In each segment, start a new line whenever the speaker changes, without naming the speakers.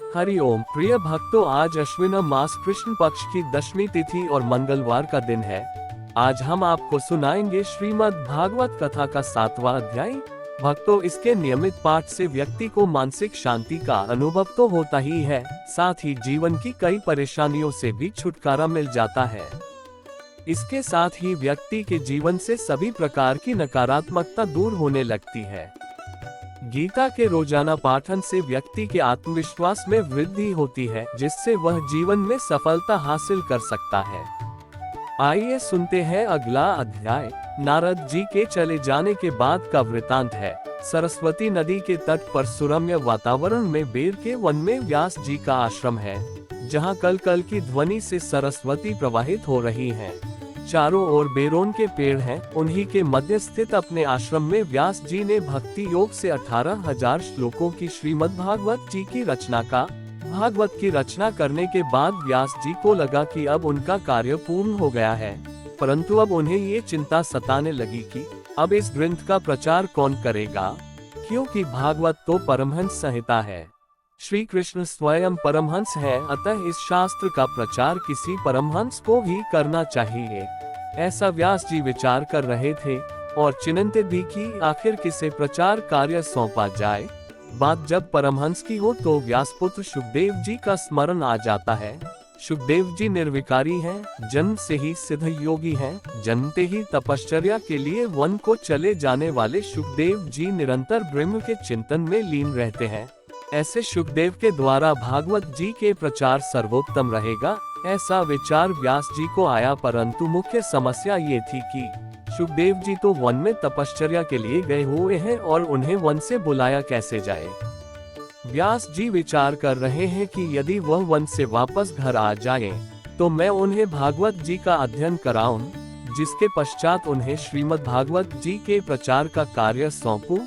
हरिओम प्रिय भक्तों, आज अश्विन मास कृष्ण पक्ष की दशमी तिथि और मंगलवार का दिन है। आज हम आपको सुनाएंगे श्रीमद् भागवत कथा का 7वां अध्याय। भक्तों, इसके नियमित पाठ से व्यक्ति को मानसिक शांति का अनुभव तो होता ही है, साथ ही जीवन की कई परेशानियों से भी छुटकारा मिल जाता है। इसके साथ ही व्यक्ति के जीवन से सभी प्रकार की नकारात्मकता दूर होने लगती है। गीता के रोजाना पाठन से व्यक्ति के आत्मविश्वास में वृद्धि होती है, जिससे वह जीवन में सफलता हासिल कर सकता है। आइए सुनते हैं अगला अध्याय। नारद जी के चले जाने के बाद का वृतांत है। सरस्वती नदी के तट पर सुरम्य वातावरण में बेर के वन में व्यास जी का आश्रम है, जहां कल कल की ध्वनि से सरस्वती प्रवाहित हो रही है। चारों ओर बेरोन के पेड़ हैं। उन्हीं के मध्य स्थित अपने आश्रम में व्यास जी ने भक्ति योग से 18,000 श्लोकों की श्रीमद् भागवत जी की भागवत की रचना करने के बाद व्यास जी को लगा कि अब उनका कार्य पूर्ण हो गया है, परंतु अब उन्हें ये चिंता सताने लगी कि अब इस ग्रंथ का प्रचार कौन करेगा, क्योंकि भागवत तो परमहंस संहिता है। श्री कृष्ण स्वयं परमहंस है, अतः इस शास्त्र का प्रचार किसी परमहंस को ही करना चाहिए। ऐसा व्यास जी विचार कर रहे थे और चिंतित भी कि आखिर किसे प्रचार कार्य सौंपा जाए। बात जब परमहंस की हो तो व्यासपुत्र सुखदेव जी का स्मरण आ जाता है। सुखदेव जी निर्विकारी हैं, जन्म से ही सिद्ध योगी हैं। जन्मते ही तपश्चर्या के लिए वन को चले जाने वाले सुखदेव जी निरंतर ब्रह्म के चिंतन में लीन रहते हैं। ऐसे सुखदेव के द्वारा भागवत जी के प्रचार सर्वोत्तम रहेगा, ऐसा विचार व्यास जी को आया। परंतु मुख्य समस्या ये थी कि सुखदेव जी तो वन में तपश्चर्या के लिए गए हुए हैं और उन्हें वन से बुलाया कैसे जाए। व्यास जी विचार कर रहे हैं कि यदि वह वन से वापस घर आ जाए तो मैं उन्हें भागवत जी का अध्ययन कराऊं, जिसके पश्चात उन्हें श्रीमद् भागवत जी के प्रचार का कार्य सौंपूं।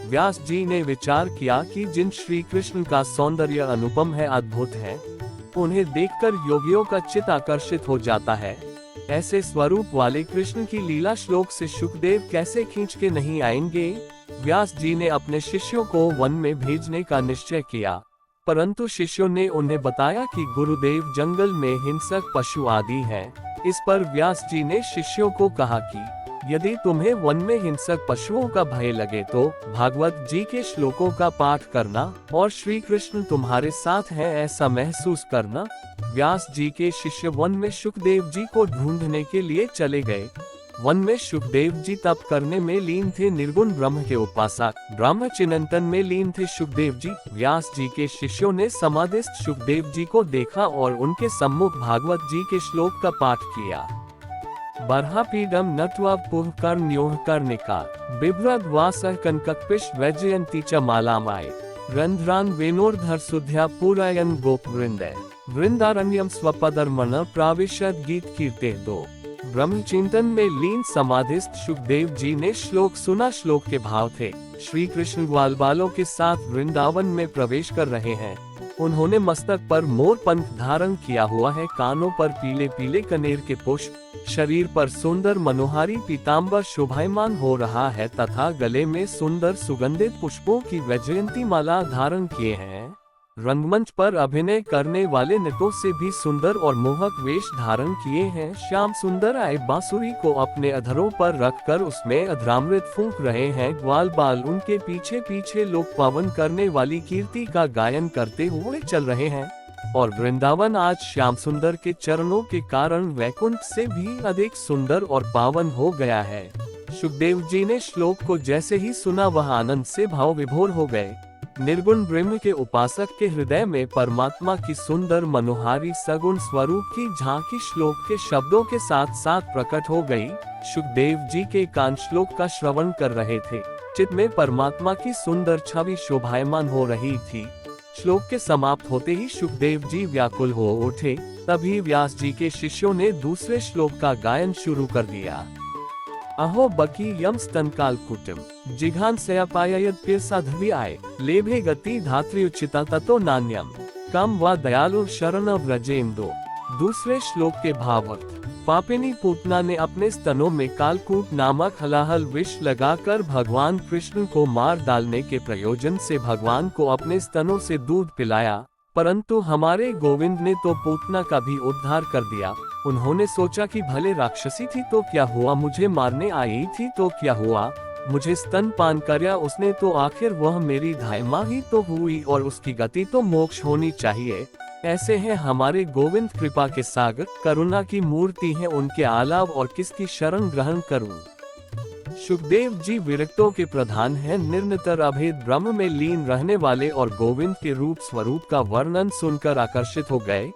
व्यास जी ने विचार किया कि जिन श्री कृष्ण का सौंदर्य अनुपम है, अद्भुत है, उन्हें देखकर योगियों का चित्त आकर्षित हो जाता है। ऐसे स्वरूप वाले कृष्ण की लीला श्लोक से सुखदेव कैसे खींच के नहीं आएंगे। व्यास जी ने अपने शिष्यों को वन में भेजने का निश्चय किया, परंतु शिष्यों ने उन्हें बताया कि गुरुदेव जंगल में हिंसक पशु आदि हैं। इस पर व्यास जी ने शिष्यों को कहा कि यदि तुम्हें वन में हिंसक पशुओं का भय लगे तो भागवत जी के श्लोकों का पाठ करना और श्री कृष्ण तुम्हारे साथ हैं ऐसा महसूस करना। व्यास जी के शिष्य वन में सुखदेव जी को ढूंढने के लिए चले गए। वन में सुखदेव जी तप करने में लीन थे। निर्गुण ब्रह्म के उपासक ब्रह्म चिंतन में लीन थे सुखदेव जी। व्यास जी के शिष्यों ने समाधिस्थ सुखदेव जी को देखा और उनके सम्मुख भागवत जी के श्लोक का पाठ किया। बर्हापीडम नत्वा पुहकर्ण्योः कर्णिका बिभ्रद वासः कनकपिश वैजयन्ती च मालामाय रंध्रान वेणोर्धर सुध्या पूरायन गोप वृंदे वृंदारण्यम स्वपदर्मण प्राविशद गीत कीर्ते दो। ब्रह्मचिंतन में लीन समाधिस्थ सुखदेव जी ने श्लोक सुना। श्लोक के भाव थे, श्री कृष्ण ग्वाल बालों के साथ वृंदावन में प्रवेश कर रहे हैं। उन्होंने मस्तक पर मोर पंख धारण किया हुआ है, कानों पर पीले पीले कनेर के पुष्प, शरीर पर सुंदर मनोहारी पीताम्बर शोभायमान हो रहा है तथा गले में सुंदर सुगंधित पुष्पों की वैजयंती माला धारण किए हैं। रंगमंच पर अभिनय करने वाले नटों से भी सुंदर और मोहक वेश धारण किए हैं। श्याम सुंदर आए बांसुरी को अपने अधरों पर रखकर उसमें अधरामृत फूंक रहे हैं। ग्वाल बाल उनके पीछे पीछे लोक पावन करने वाली कीर्ति का गायन करते हुए चल रहे हैं और वृंदावन आज श्याम सुंदर के चरणों के कारण वैकुंठ से भी अधिक सुंदर और पावन हो गया है। सुखदेव जी ने श्लोक को जैसे ही सुना वह आनंद से भाव विभोर हो गए। निर्गुण ब्रह्म के उपासक के हृदय में परमात्मा की सुंदर मनोहारी सगुण स्वरूप की झांकी श्लोक के शब्दों के साथ साथ प्रकट हो गई। सुखदेव जी के कान श्लोक का श्रवण कर रहे थे। चित्त में परमात्मा की सुंदर छवि शोभायमान हो रही थी। श्लोक के समाप्त होते ही सुखदेव जी व्याकुल हो उठे। तभी व्यास जी के शिष्यों ने दूसरे श्लोक का गायन शुरू कर दिया। अहो बकी यम स्तनकाल कुटुम जिघान सयापायद फिर साधवी आए लेभे गति धात्री उचिता ततो नान्यम कम व दयालु शरण व्रजेम दो। दूसरे श्लोक के भावार्थ, पापिनी पूतना ने अपने स्तनों में कालकूट नामक हलाहल विष लगाकर भगवान कृष्ण को मार डालने के प्रयोजन से भगवान को अपने स्तनों से दूध पिलाया। परंतु हमारे गोविंद ने तो पूतना का भी उद्धार कर दिया। उन्होंने सोचा कि भले राक्षसी थी तो क्या हुआ, मुझे मारने आई थी तो क्या हुआ, मुझे स्तनपान कराया उसने तो आखिर वह मेरी धाइमा ही तो हुई और उसकी गति तो मोक्ष होनी चाहिए। ऐसे हैं हमारे गोविंद, कृपा के सागर, करुणा की मूर्ति है, उनके अलाव और किसकी शरण ग्रहण करूं। सुखदेव जी विरक्तों के प्रधान हैं, निरंतर अभेद ब्रह्म में लीन रहने वाले और गोविंद के रूप स्वरूप का वर्णन सुनकर आकर्षित हो गए।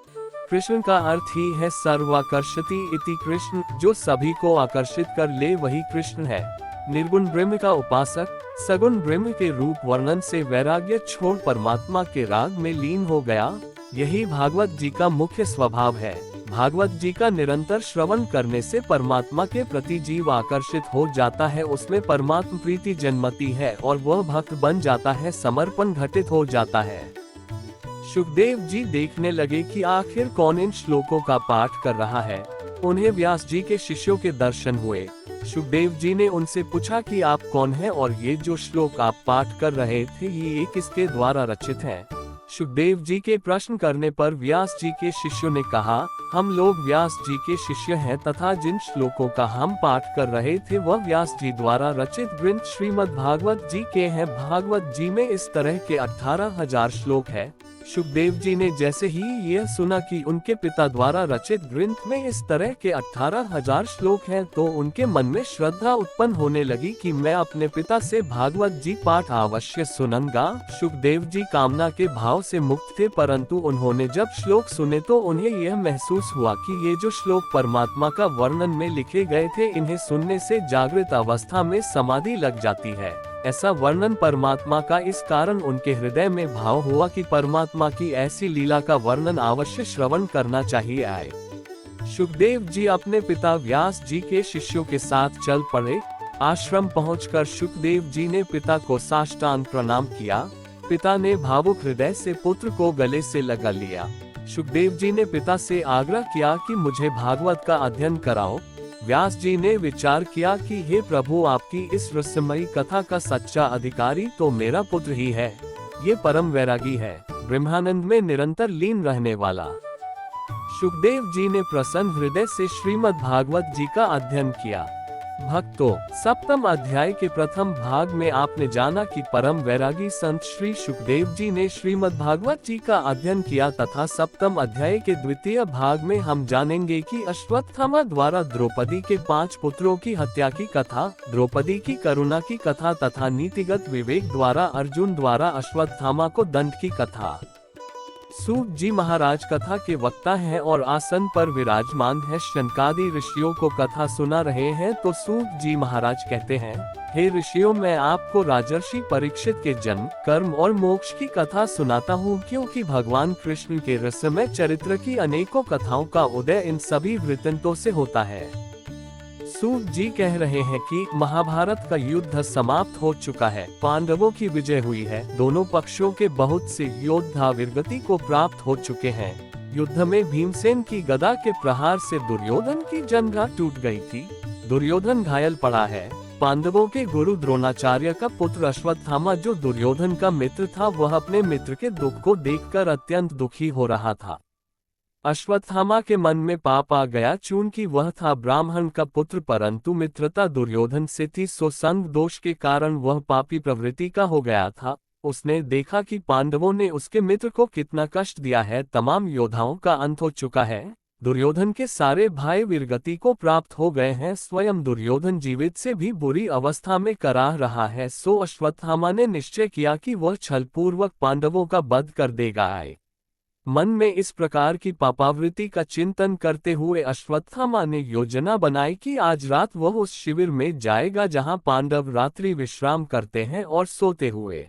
कृष्ण का अर्थ ही है सर्वाकर्षति इति कृष्ण, जो सभी को आकर्षित कर ले वही कृष्ण है। निर्गुण ब्रह्म का उपासक सगुण ब्रह्म के रूप वर्णन से वैराग्य छोड़ परमात्मा के राग में लीन हो गया। यही भागवत जी का मुख्य स्वभाव है। भागवत जी का निरंतर श्रवण करने से परमात्मा के प्रति जीव आकर्षित हो जाता है, उसमें परमात्मा प्रीति जन्मती है और वह भक्त बन जाता है, समर्पण घटित हो जाता है। सुखदेव जी देखने लगे कि आखिर कौन इन श्लोकों का पाठ कर रहा है। उन्हें व्यास जी के शिष्यों के दर्शन हुए। सुखदेव जी ने उनसे पूछा कि आप कौन हैं और ये जो श्लोक आप पाठ कर रहे थे ये किसके द्वारा रचित हैं? सुखदेव जी के प्रश्न करने पर व्यास जी के शिष्यों ने कहा, हम लोग व्यास जी के शिष्य हैं तथा जिन श्लोकों का हम पाठ कर रहे थे वह व्यास जी द्वारा रचित ग्रंथ श्रीमद् भागवत जी के हैं। भागवत जी में इस तरह के 18,000 श्लोक है। सुखदेव जी ने जैसे ही यह सुना कि उनके पिता द्वारा रचित ग्रंथ में इस तरह के 18,000 श्लोक हैं, तो उनके मन में श्रद्धा उत्पन्न होने लगी कि मैं अपने पिता से भागवत जी पाठ अवश्य सुनूंगा। सुखदेव जी कामना के भाव से मुक्त थे, परंतु उन्होंने जब श्लोक सुने तो उन्हें यह महसूस हुआ कि ये जो श्लोक परमात्मा का वर्णन में लिखे गए थे, इन्हें सुनने से जागृत अवस्था में समाधि लग जाती है। ऐसा वर्णन परमात्मा का इस कारण उनके हृदय में भाव हुआ कि परमात्मा की ऐसी लीला का वर्णन अवश्य श्रवण करना चाहिए। आए सुखदेव जी अपने पिता व्यास जी के शिष्यों के साथ चल पड़े। आश्रम पहुंचकर सुखदेव जी ने पिता को साष्टांग प्रणाम किया। पिता ने भावुक हृदय से पुत्र को गले से लगा लिया। सुखदेव जी ने पिता से आग्रह किया कि मुझे भागवत का अध्ययन कराओ। व्यास जी ने विचार किया कि हे प्रभु, आपकी इस रहस्यमयी कथा का सच्चा अधिकारी तो मेरा पुत्र ही है। ये परम वैरागी है, ब्रह्मानंद में निरंतर लीन रहने वाला। सुखदेव जी ने प्रसन्न हृदय से श्रीमद् भागवत जी का अध्ययन किया। भक्तों, सप्तम अध्याय के प्रथम भाग में आपने जाना कि परम वैरागी संत श्री सुखदेव जी ने श्रीमद् भागवत जी का अध्ययन किया तथा सप्तम अध्याय के द्वितीय भाग में हम जानेंगे कि अश्वत्थामा द्वारा द्रौपदी के 5 पुत्रों की हत्या की कथा, द्रौपदी की करुणा की कथा तथा नीतिगत विवेक द्वारा अर्जुन द्वारा अश्वत्थामा को दंड की कथा। सूत जी महाराज कथा के वक्ता हैं और आसन पर विराजमान है। शनकादि ऋषियों को कथा सुना रहे हैं तो सूत जी महाराज कहते हैं, हे ऋषियों, मैं आपको राजर्षि परीक्षित के जन्म, कर्म और मोक्ष की कथा सुनाता हूँ, क्योंकि भगवान कृष्ण के रहस्यमय चरित्र की अनेकों कथाओं का उदय इन सभी वृत्तांतों से होता है। सूत जी कह रहे हैं कि महाभारत का युद्ध समाप्त हो चुका है, पांडवों की विजय हुई है, दोनों पक्षों के बहुत से योद्धा वीरगति को प्राप्त हो चुके हैं। युद्ध में भीमसेन की गदा के प्रहार से दुर्योधन की जंघा टूट गई थी, दुर्योधन घायल पड़ा है। पांडवों के गुरु द्रोणाचार्य का पुत्र अश्वत्थामा, जो दुर्योधन का मित्र था, वह अपने मित्र के दुख को देखकर अत्यंत दुखी हो रहा था। अश्वत्थामा के मन में पाप आ गया, चूंकि वह था ब्राह्मण का पुत्र, परंतु मित्रता दुर्योधन से थी, सो संग दोष के कारण वह पापी प्रवृत्ति का हो गया था। उसने देखा कि पांडवों ने उसके मित्र को कितना कष्ट दिया है, तमाम योद्धाओं का अंत हो चुका है, दुर्योधन के सारे भाई वीरगति को प्राप्त हो गए हैं, स्वयं दुर्योधन जीवित से भी बुरी अवस्था में कराह रहा है। सो अश्वत्थामा ने निश्चय किया कि वह छलपूर्वक पांडवों का वध कर देगा। आए मन में इस प्रकार की पापावृत्ति का चिंतन करते हुए अश्वत्थामा ने योजना बनाई कि आज रात वह उस शिविर में जाएगा जहां पांडव रात्रि विश्राम करते हैं और सोते हुए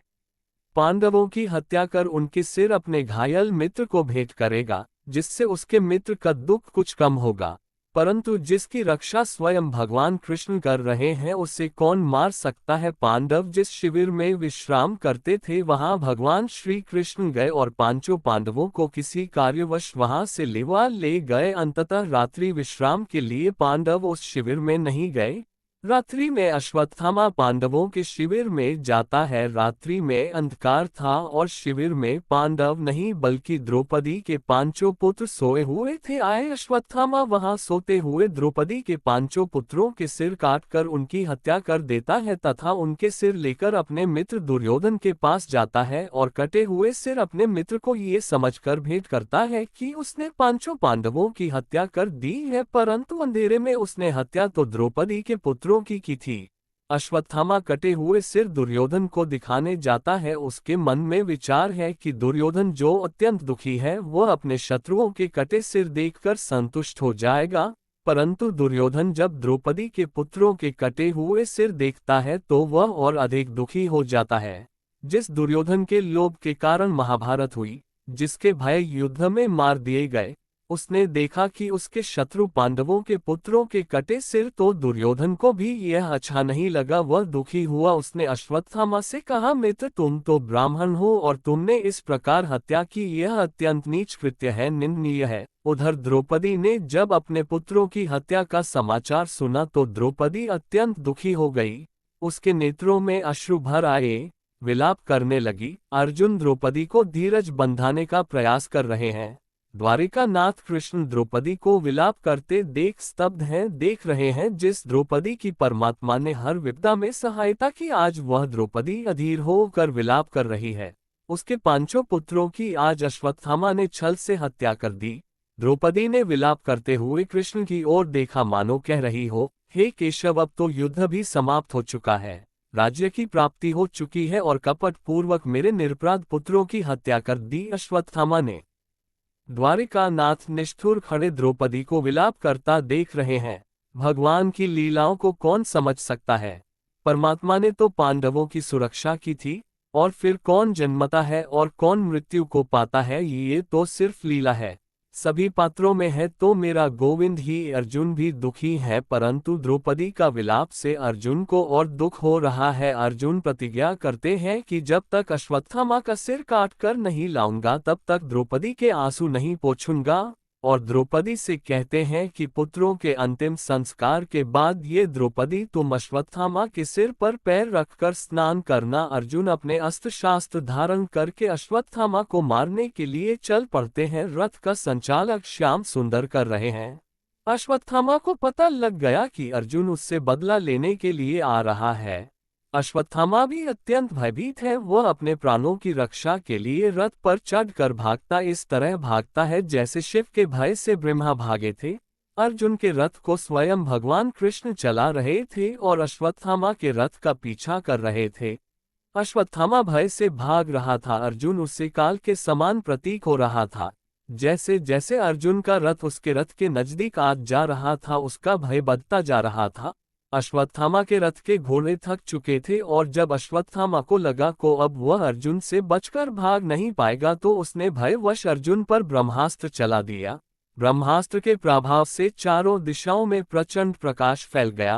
पांडवों की हत्या कर उनके सिर अपने घायल मित्र को भेंट करेगा, जिससे उसके मित्र का दुख कुछ कम होगा। परंतु जिसकी रक्षा स्वयं भगवान कृष्ण कर रहे हैं, उसे कौन मार सकता है। पांडव जिस शिविर में विश्राम करते थे वहां भगवान श्री कृष्ण गए और 5 पांडवों को किसी कार्यवश वहां से ले गए। अंततः रात्रि विश्राम के लिए पांडव उस शिविर में नहीं गए। रात्रि में अश्वत्थामा पांडवों के शिविर में जाता है। रात्रि में अंधकार था और शिविर में पांडव नहीं बल्कि द्रौपदी के पांचों पुत्र सोए हुए थे। आए अश्वत्थामा वहां सोते हुए द्रौपदी के पांचों पुत्रों के सिर काटकर उनकी हत्या कर देता है तथा उनके सिर लेकर अपने मित्र दुर्योधन के पास जाता है और कटे हुए सिर अपने मित्र को ये समझकर भेंट करता है कि उसने पांचों पांडवों की हत्या कर दी है, परंतु अंधेरे में उसने हत्या तो द्रौपदी के पुत्रों की थी। अश्वत्थामा कटे हुए सिर दुर्योधन को दिखाने जाता है। उसके मन में विचार है कि दुर्योधन जो अत्यंत दुखी है वह अपने शत्रुओं के कटे सिर देखकर संतुष्ट हो जाएगा, परंतु दुर्योधन जब द्रौपदी के पुत्रों के कटे हुए सिर देखता है तो वह और अधिक दुखी हो जाता है। जिस दुर्योधन के लोभ के कारण महाभारत हुई, जिसके भाई युद्ध में मार दिए गए, उसने देखा कि उसके शत्रु पांडवों के पुत्रों के कटे सिर, तो दुर्योधन को भी यह अच्छा नहीं लगा। वह दुखी हुआ। उसने अश्वत्थामा से कहा, मित्र तुम तो ब्राह्मण हो और तुमने इस प्रकार हत्या की, यह अत्यंत नीच कृत्य है, निंदनीय है। उधर द्रौपदी ने जब अपने पुत्रों की हत्या का समाचार सुना तो द्रौपदी अत्यंत दुखी हो गई। उसके नेत्रों में अश्रु भर आए, विलाप करने लगी। अर्जुन द्रौपदी को धीरज बंधाने का प्रयास कर रहे हैं। द्वारिका नाथ कृष्ण द्रौपदी को विलाप करते देख स्तब्ध हैं, देख रहे हैं। जिस द्रौपदी की परमात्मा ने हर विपदा में सहायता की, आज वह द्रौपदी अधीर होकर विलाप कर रही है। उसके पांचों पुत्रों की आज अश्वत्थामा ने छल से हत्या कर दी। द्रौपदी ने विलाप करते हुए कृष्ण की ओर देखा, मानो कह रही हो, हे केशव, अब तो युद्ध भी समाप्त हो चुका है, राज्य की प्राप्ति हो चुकी है और कपट पूर्वक मेरे निरपराध पुत्रों की हत्या कर दी अश्वत्थामा ने। द्वारिका नाथ निष्ठुर खड़े द्रौपदी को विलाप करता देख रहे हैं। भगवान की लीलाओं को कौन समझ सकता है। परमात्मा ने तो पांडवों की सुरक्षा की थी, और फिर कौन जन्मता है और कौन मृत्यु को पाता है, ये तो सिर्फ लीला है। सभी पात्रों में है तो मेरा गोविंद ही। अर्जुन भी दुखी है, परंतु द्रौपदी का विलाप से अर्जुन को और दुख हो रहा है। अर्जुन प्रतिज्ञा करते हैं कि जब तक अश्वत्थामा का सिर काटकर नहीं लाऊंगा तब तक द्रौपदी के आंसू नहीं पोंछूंगा, और द्रौपदी से कहते हैं कि पुत्रों के अंतिम संस्कार के बाद ये द्रौपदी तुम अश्वत्थामा के सिर पर पैर रखकर स्नान करना। अर्जुन अपने अस्त्र शास्त्र धारण करके अश्वत्थामा को मारने के लिए चल पड़ते हैं। रथ का संचालक श्याम सुंदर कर रहे हैं। अश्वत्थामा को पता लग गया कि अर्जुन उससे बदला लेने के लिए आ रहा है। अश्वत्थामा भी अत्यंत भयभीत है। वह अपने प्राणों की रक्षा के लिए रथ पर चढ़कर भागता, इस तरह भागता है जैसे शिव के भय से ब्रह्मा भागे थे। अर्जुन के रथ को स्वयं भगवान कृष्ण चला रहे थे और अश्वत्थामा के रथ का पीछा कर रहे थे। अश्वत्थामा भय से भाग रहा था, अर्जुन उससे काल के समान प्रतीक हो रहा था। जैसे जैसे अर्जुन का रथ उसके रथ के नजदीक आ जा रहा था, उसका भय बढ़ता जा रहा था। अश्वत्थामा के रथ के घोड़े थक चुके थे और जब अश्वत्थामा को लगा को अब वह अर्जुन से बचकर भाग नहीं पाएगा तो उसने भयवश अर्जुन पर ब्रह्मास्त्र चला दिया। ब्रह्मास्त्र के प्रभाव से चारों दिशाओं में प्रचंड प्रकाश फैल गया।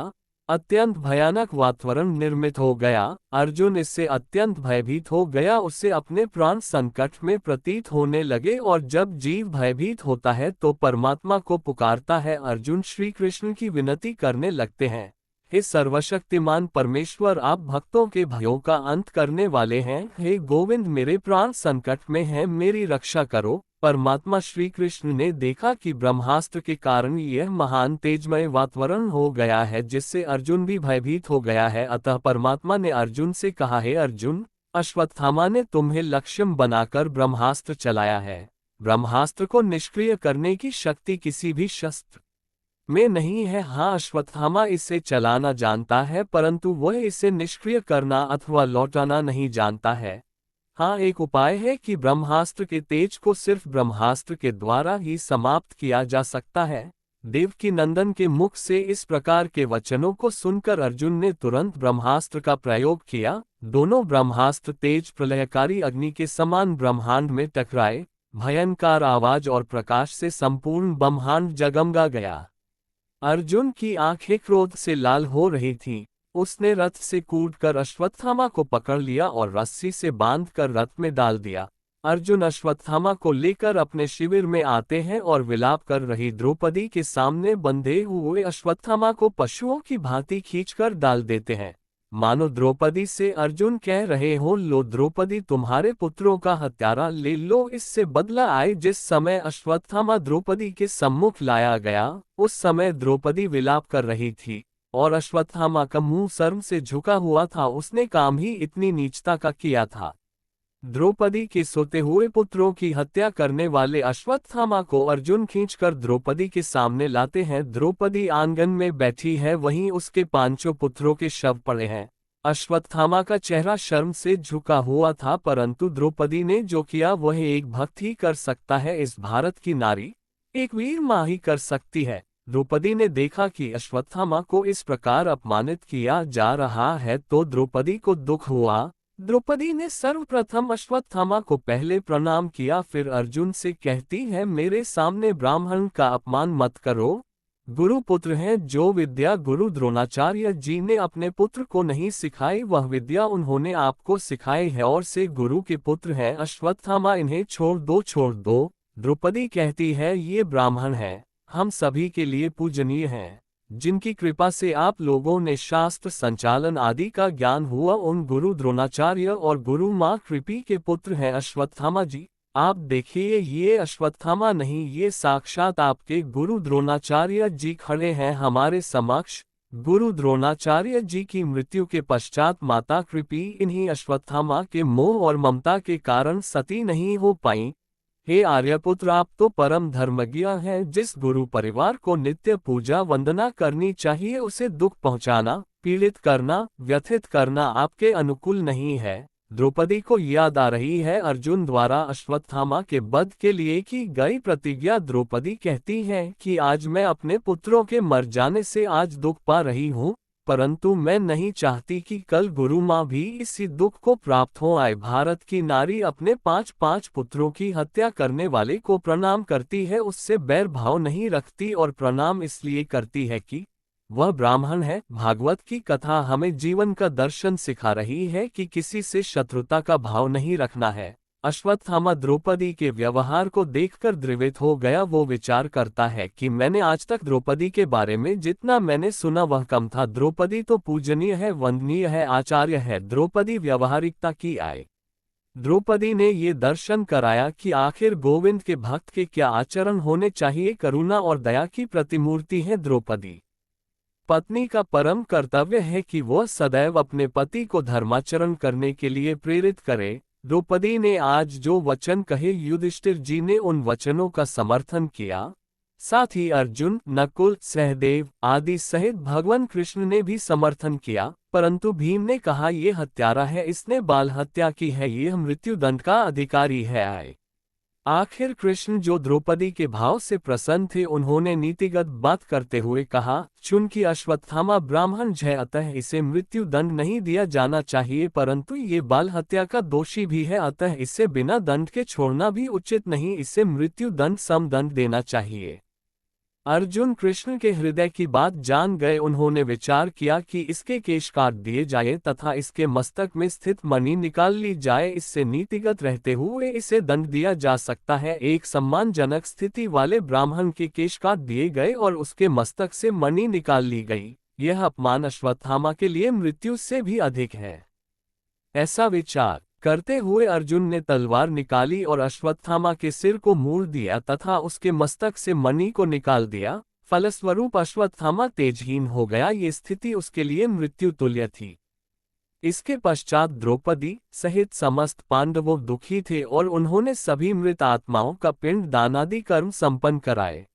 अत्यंत भयानक वातावरण निर्मित हो गया। अर्जुन इससे अत्यंत भयभीत हो गया। उसे अपने प्राण संकट में प्रतीत होने लगे, और जब जीव भयभीत होता है तो परमात्मा को पुकारता है। अर्जुन श्री कृष्ण की विनती करने लगते हैं, हे सर्वशक्तिमान परमेश्वर, आप भक्तों के भयों का अंत करने वाले हैं। हे गोविंद, मेरे प्राण संकट में हैं, मेरी रक्षा करो। परमात्मा श्री कृष्ण ने देखा कि ब्रह्मास्त्र के कारण यह महान तेजमय वातावरण हो गया है, जिससे अर्जुन भी भयभीत हो गया है। अतः परमात्मा ने अर्जुन से कहा, हे अर्जुन, अश्वत्थामा ने तुम्हें लक्ष्य बनाकर ब्रह्मास्त्र चलाया है। ब्रह्मास्त्र को निष्क्रिय करने की शक्ति किसी भी शस्त्र में नहीं है। हाँ, अश्वत्थामा इसे चलाना जानता है, परंतु वह इसे निष्क्रिय करना अथवा लौटाना नहीं जानता है। हाँ, एक उपाय है कि ब्रह्मास्त्र के तेज को सिर्फ ब्रह्मास्त्र के द्वारा ही समाप्त किया जा सकता है। देवकी नंदन के मुख से इस प्रकार के वचनों को सुनकर अर्जुन ने तुरंत ब्रह्मास्त्र का प्रयोग किया। दोनों ब्रह्मास्त्र तेज प्रलयकारी अग्नि के समान ब्रह्मांड में टकराए। भयंकर आवाज और प्रकाश से संपूर्ण ब्रह्मांड जगमगा गया। अर्जुन की आंखें क्रोध से लाल हो रही थीं। उसने रथ से कूदकर अश्वत्थामा को पकड़ लिया और रस्सी से बांधकर रथ में डाल दिया। अर्जुन अश्वत्थामा को लेकर अपने शिविर में आते हैं और विलाप कर रही द्रौपदी के सामने बंधे हुए अश्वत्थामा को पशुओं की भांति खींचकर डाल देते हैं। मानो द्रौपदी से अर्जुन कह रहे हो, लो द्रौपदी, तुम्हारे पुत्रों का हत्यारा ले लो, इससे बदला आए। जिस समय अश्वत्थामा द्रौपदी के सम्मुख लाया गया, उस समय द्रौपदी विलाप कर रही थी और अश्वत्थामा का मुंह शर्म से झुका हुआ था। उसने काम ही इतनी नीचता का किया था। द्रौपदी के सोते हुए पुत्रों की हत्या करने वाले अश्वत्थामा को अर्जुन खींचकर द्रौपदी के सामने लाते हैं। द्रौपदी आंगन में बैठी है, वहीं उसके पांचों पुत्रों के शव पड़े हैं। अश्वत्थामा का चेहरा शर्म से झुका हुआ था, परंतु द्रौपदी ने जो किया वह एक भक्त ही कर सकता है। इस भारत की नारी एक वीर माँ ही कर सकती है। द्रौपदी ने देखा कि अश्वत्थामा को इस प्रकार अपमानित किया जा रहा है तो द्रौपदी को दुख हुआ। द्रौपदी ने सर्वप्रथम अश्वत्थामा को पहले प्रणाम किया, फिर अर्जुन से कहती है, मेरे सामने ब्राह्मण का अपमान मत करो। गुरु पुत्र हैं। जो विद्या गुरु द्रोणाचार्य जी ने अपने पुत्र को नहीं सिखाई, वह विद्या उन्होंने आपको सिखाई है और से गुरु के पुत्र हैं अश्वत्थामा, इन्हें छोड़ दो, छोड़ दो। द्रौपदी कहती है, ये ब्राह्मण हैं, हम सभी के लिए पूजनीय हैं, जिनकी कृपा से आप लोगों ने शास्त्र संचालन आदि का ज्ञान हुआ, उन गुरु द्रोणाचार्य और गुरु माँ कृपी के पुत्र हैं अश्वत्थामा जी। आप देखिए, ये अश्वत्थामा नहीं, ये साक्षात आपके गुरु द्रोणाचार्य जी खड़े हैं हमारे समक्ष। गुरु द्रोणाचार्य जी की मृत्यु के पश्चात माता कृपी इन्हीं अश्वत्थामा के मोह और ममता के कारण सती नहीं हो पाई। हे आर्यपुत्र, आप तो परम धर्मज्ञ हैं। जिस गुरु परिवार को नित्य पूजा वंदना करनी चाहिए, उसे दुख पहुंचाना, पीड़ित करना, व्यथित करना आपके अनुकूल नहीं है। द्रौपदी को याद आ रही है अर्जुन द्वारा अश्वत्थामा के वध के लिए की गई प्रतिज्ञा। द्रौपदी कहती है कि आज मैं अपने पुत्रों के मर जाने से आज दुख पा रही हूँ, परंतु मैं नहीं चाहती कि कल गुरु माँ भी इसी दुख को प्राप्त हो आए। भारत की नारी अपने 5 पुत्रों की हत्या करने वाले को प्रणाम करती है, उससे बैर भाव नहीं रखती और प्रणाम इसलिए करती है कि वह ब्राह्मण है। भागवत की कथा हमें जीवन का दर्शन सिखा रही है कि किसी से शत्रुता का भाव नहीं रखना है। अश्वत्थामा द्रौपदी के व्यवहार को देखकर द्रवित हो गया। वो विचार करता है कि मैंने आज तक द्रौपदी के बारे में जितना मैंने सुना वह कम था। द्रौपदी तो पूजनीय है, वंदनीय है, आचार्य है। द्रौपदी व्यवहारिकता की आए। द्रौपदी ने ये दर्शन कराया कि आखिर गोविंद के भक्त के क्या आचरण होने चाहिए। करुणा और दया की प्रतिमूर्ति है द्रौपदी। पत्नी का परम कर्तव्य है कि वह सदैव अपने पति को धर्माचरण करने के लिए प्रेरित करे। द्रौपदी ने आज जो वचन कहे, युधिष्ठिर जी ने उन वचनों का समर्थन किया। साथ ही अर्जुन, नकुल, सहदेव आदि सहित भगवान कृष्ण ने भी समर्थन किया। परंतु भीम ने कहा, ये हत्यारा है, इसने बाल हत्या की है, यह मृत्युदंड का अधिकारी है। आए आखिर कृष्ण जो द्रौपदी के भाव से प्रसन्न थे, उन्होंने नीतिगत बात करते हुए कहा, चूंकि अश्वत्थामा ब्राह्मण है, अतः इसे मृत्यु दंड नहीं दिया जाना चाहिए, परंतु ये बाल हत्या का दोषी भी है, अतः इसे बिना दंड के छोड़ना भी उचित नहीं, इसे मृत्यु दंड सम दंड देना चाहिए। अर्जुन कृष्ण के हृदय की बात जान गए। उन्होंने विचार किया कि इसके केश काट दिए जाए तथा इसके मस्तक में स्थित मणि निकाल ली जाए, इससे नीतिगत रहते हुए इसे दंड दिया जा सकता है। एक सम्मानजनक स्थिति वाले ब्राह्मण के केश काट दिए गए और उसके मस्तक से मणि निकाल ली गई। यह अपमान अश्वत्थामा के लिए मृत्यु से भी अधिक है। ऐसा विचार करते हुए अर्जुन ने तलवार निकाली और अश्वत्थामा के सिर को मूड़ दिया तथा उसके मस्तक से मणि को निकाल दिया। फलस्वरूप अश्वत्थामा तेजहीन हो गया। ये स्थिति उसके लिए मृत्यु तुल्य थी। इसके पश्चात द्रौपदी सहित समस्त पांडवों दुखी थे और उन्होंने सभी मृत आत्माओं का पिंड दानादि कर्म संपन्न कराए।